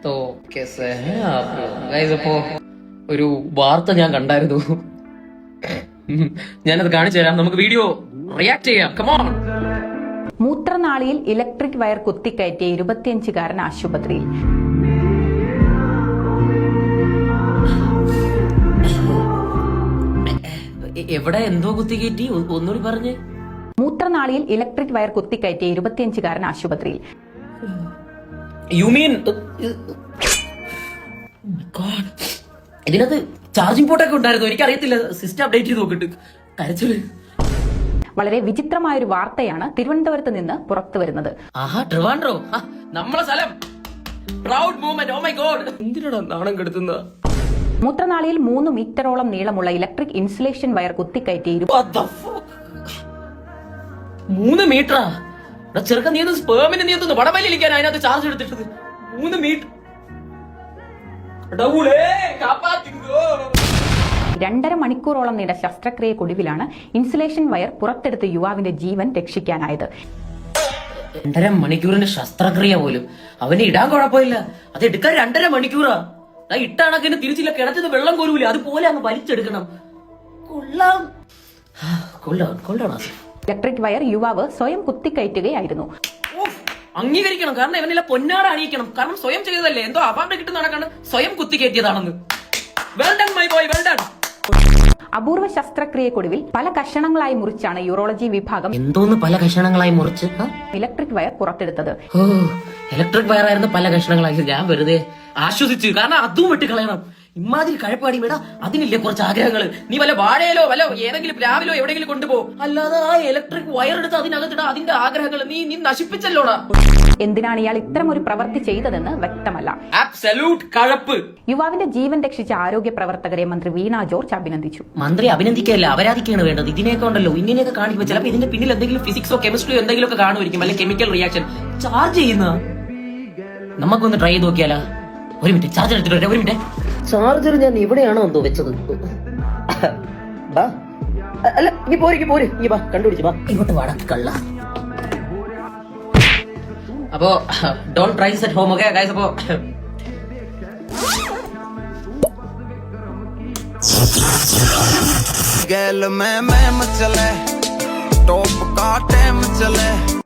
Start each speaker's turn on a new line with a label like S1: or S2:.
S1: तो कैसे हैं आप ഗൈസ്? അപ്പോ ഒരു വാർത്ത ഞാൻ കണ്ടായിരുന്നു. ഞാനത് കാണിച്ചു തരാം, നമുക്ക് വീഡിയോ റിയാക്ട് ചെയ്യാം. കമോൺ.
S2: മൂത്രനാളിയിൽ ഇലക്ട്രിക് വയർ കുത്തിക്കയറ്റിയ 25-കാരൻ ആശുപത്രിയിൽ.
S1: എവിടെ എന്തോ കുത്തിക്കയറ്റി? ഒന്നുകൂടി പറഞ്ഞേ.
S2: മൂത്രനാളിയിൽ ഇലക്ട്രിക് വയർ കുത്തിക്കയറ്റിയ 25-കാരൻ ആശുപത്രിയിൽ.
S1: യു മീൻ ഇതിനകത്ത് ചാർജിംഗ് പോർട്ടൊക്കെ ഉണ്ടായിരുന്നു? എനിക്കറിയത്തില്ല, സിസ്റ്റം അപ്ഡേറ്റ് ചെയ്ത് നോക്കിട്ട്. കരച്ചില്.
S2: വളരെ വിചിത്രമായൊരു വാർത്തയാണ് തിരുവനന്തപുരത്ത് നിന്ന് പുറത്തു വരുന്നത്.
S1: ആഹാ, ട്രിവാൻഡ്രോ, നമ്മളെ സ്ഥലം. Proud movement. Oh my god, എന്തിനാണ് നാണം കെടുത്തുന്ന?
S2: മൂത്രനാളിയിൽ 3 മീറ്ററോളം നീളമുള്ള ഇലക്ട്രിക് ഇൻസുലേഷൻ വയർ കുത്തിക്കയറ്റി
S1: 3 മീറ്ററാ? ചെറുക്കൻ നീ സ്പേമിന് നീ ഒന്ന് വടമല്ലിരിക്കാൻ അതിനകത്ത് ചാർജ് എടുത്തിട്ടത്. 3 മീറ്റർ.
S2: 2.5 മണിക്കൂറോളം നീണ്ട ശസ്ത്രക്രിയക്കൊടുവിലാണ് ഇൻസുലേഷൻ വയർ പുറത്തെടുത്ത് യുവാവിന്റെ ജീവൻ രക്ഷിക്കാനായത്.
S1: 2.5 മണിക്കൂറിന്റെ ശസ്ത്രക്രിയ പോലും അവന് ഇടാൻ കുഴപ്പമില്ല, അത് എടുക്കാൻ 2.5 മണിക്കൂറാ. ഇട്ടാണക്കിന് തിരിച്ചില്ല, കിണറ്റിന്ന് വെള്ളം കോരൂല, അതുപോലെ അങ്ങ് വലിച്ചെടുക്കണം. കൊള്ളാം, കൊള്ളാം, കൊള്ളാം.
S2: ഇലക്ട്രിക് വയർ യുവാവ് സ്വയം കുത്തിക്കയറ്റുകയായിരുന്നു.
S1: അംഗീകരിക്കണം, കാരണം ഇവനെല്ലാം പൊന്നാട അണിയിക്കണം. കാരണം സ്വയം ചെയ്തതല്ലേ, എന്തോ അവാർഡ് കിട്ടുന്ന നടക്കാണ് സ്വയം കുത്തിക്കയറ്റിയതാണെന്ന്. Well done my boy, well done.
S2: അപൂർവ ശസ്ത്രക്രിയക്കൊടുവിൽ പല കഷണങ്ങളായി മുറിച്ചാണ് യൂറോളജി വിഭാഗം
S1: എന്തോന്ന് പല കഷണങ്ങളായി മുറിച്ച്
S2: ഇലക്ട്രിക് വയർ പുറത്തെടുത്തത്.
S1: ഇലക്ട്രിക് വയർ ആയിരുന്നു പല കഷണങ്ങളായി. ഞാൻ വെറുതെ ആശ്വസിച്ചു, കാരണം അതും വെട്ടിക്കളയണം. ഇമാതിരി കഴപ്പാടി മേടാ, അതിനില്ലേ കുറച്ച് ആഗ്രഹങ്ങള്. നീ വല്ല വാഴയിലോ വല്ല ഏതെങ്കിലും പ്ലാവിലോ എവിടെയെങ്കിലും കൊണ്ടുപോ, അല്ലാതെ ആ ഇലക്ട്രിക് വയർ എടുത്ത് അതിനകത്തിടാ അതിന്റെ ആഗ്രഹങ്ങൾ നീ നശിപ്പിച്ചല്ലോടാ.
S2: എന്തിനാണ് ഇയാൾ ഇത്തരം ഒരു പ്രവൃത്തി ചെയ്തതെന്ന് വ്യക്തമല്ല.
S1: അബ്സല്യൂട്ട് കഴപ്പ്.
S2: യുവാവിന്റെ ജീവൻ രക്ഷിച്ച ആരോഗ്യ പ്രവർത്തകരെ മന്ത്രി വീണ ജോർജ് അഭിനന്ദിച്ചു.
S1: മന്ത്രി അഭിനന്ദിക്കുകയല്ല, അപരാധിക്കാണ് വേണ്ടത്. ഇതിനെയൊക്കെ ഉണ്ടല്ലോ ഇങ്ങനെയൊക്കെ കാണിക്കുമ്പോൾ ചിലപ്പോൾ ഇതിന്റെ പിന്നിൽ എന്തെങ്കിലും ഫിസിക്സോ കെമിസ്ട്രിയോ എന്തെങ്കിലുമൊക്കെ കാണുമായിരിക്കും, അല്ലെങ്കിൽ കെമിക്കൽ റിയാക്ഷൻ. ചാർജ് ചെയ്യുന്ന നമുക്കൊന്ന് ട്രൈ ചെയ്ത് നോക്കിയാലോ? ഒരു മിനിറ്റ്, ചാർജർ എടുത്തിട്ട് ഒരു മിനിറ്റ്. ചാർജർ ഞാൻ ഇവിടെയാണോ എന്തോ വെച്ചത്? അല്ല, നീ പോര്, നീ വാ, കണ്ടുപിടിച്ചു വാ, ഇങ്ങോട്ട് വാടാ കള്ള. അപ്പോ don't try this at home, okay guys? അപ്പോ
S3: गैल में मचले टॉप का टाइम चले